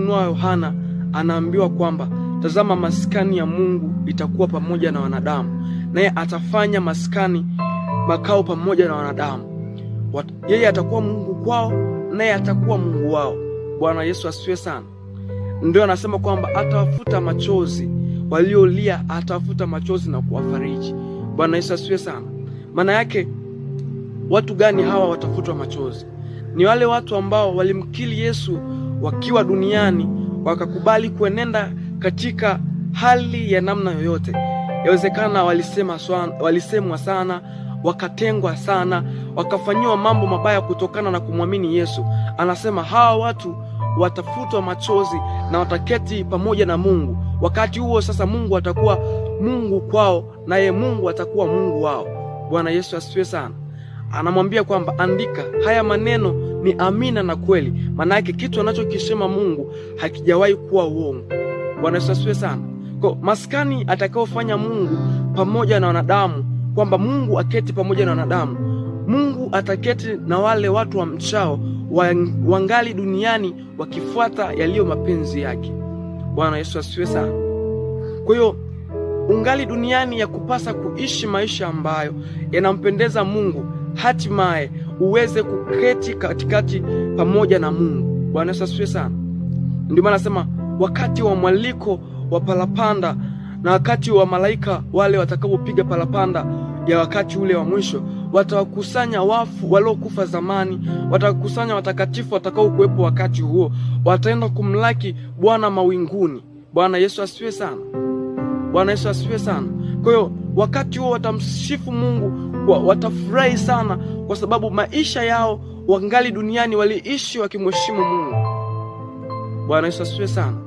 Ufunuo Yohana anaambiwa kwamba tazama, maskani ya Mungu itakuwa pamoja na wanadamu, naye atafanya maskani makao pamoja na wanadamu. Yeye atakuwa Mungu kwao, naye atakuwa Mungu wao. Bwana Yesu asifiwe sana. Ndio anasema kwamba atawafuta machozi waliolia, atawafuta machozi na kuwafariji. Bwana Yesu asifiwe sana. Maana yake watu gani hawa watafutwa machozi? Ni wale watu ambao walimkiri Yesu wakiwa duniani, wakakubali kuenenda katika hali ya namna yoyote. Yawezekana walisemwa sana, wakatengwa sana, wakafanyiwa mambo mabaya kutokana na kumwamini Yesu. Anasema hawa watu watafutwa machozi na wataketi pamoja na Mungu. Wakati huo sasa Mungu atakuwa Mungu kwao, naye Mungu atakuwa Mungu wao. Bwana Yesu asifiwe sana. Anamwambia kwamba andika, haya maneno ni amina na kweli. Maana yake kitu anachokisema Mungu hakijawahi kuwa uongo. Bwana Yesu asifiwe sana. Kwa maskani atakayofanya Mungu pamoja na wanadamu, kwamba Mungu aketi pamoja na wanadamu, Mungu ataketi na wale watu wa mchao wangali duniani wakifuata yaliyo mapenzi yake. Bwana Yesu asifiwe sana. Kwa hiyo ungali duniani ya kupasa kuishi maisha ambayo yanampendeza Mungu, hatimaye uweze kuketi katikati pamoja na Mungu. Bwana Yesu asifiwe sana. Ndio maana nasema wakati wa mwaliko wa parapanda na wakati wa malaika wale watakapopiga parapanda ya wakati ule wa mwisho, watawakusanya wafu waliokufa zamani, watawakusanya watakatifu watakao kuwepo wakati huo, wataenda kumlaki Bwana mawinguni. Bwana Yesu asifiwe sana. Bwana Yesu asifiwe sana. Kwa hiyo wakati huo watamsifu Mungu, watafurahi sana, kwa sababu maisha yao wangali duniani waliishi wakimheshimu Mungu. Bwana Yesu asifiwe sana.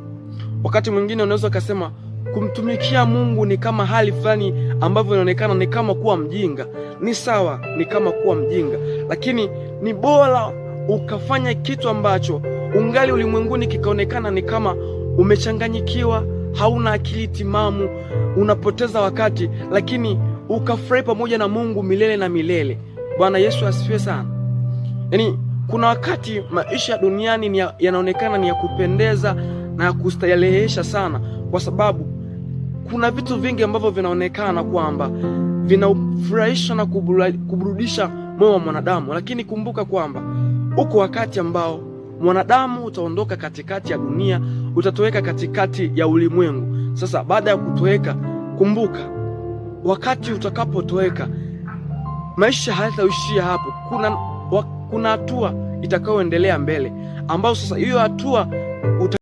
Wakati mwingine unaweza kusema kumtumikia Mungu ni kama hali fulani ambavyo inaonekana ni kama kuwa mjinga. Ni sawa, ni kama kuwa mjinga, lakini ni bora ukafanya kitu ambacho ungali ulimwenguni kikaonekana ni kama umechanganyikiwa, hauna akili timamu, unapoteza wakati, lakini ukafurahi pamoja na Mungu milele na milele. Bwana Yesu asifiwe sana. Yaani kuna wakati maisha duniani yanaonekana ni ya kupendeza na ya kustarehesha sana, kwa sababu kuna vitu vingi ambavyo vinaonekana kwamba vinafurahisha na kuburudisha moyo wa mwanadamu. Lakini kumbuka kwamba uko wakati ambao mwanadamu utaondoka katikati ya dunia, utatoweka katikati ya ulimwengu. Sasa baada ya kutoweka, kumbuka wakati utakapotoweka, maisha hayataishia hapo. Kuna hatua itakayoendelea mbele, ambao sasa hiyo hatua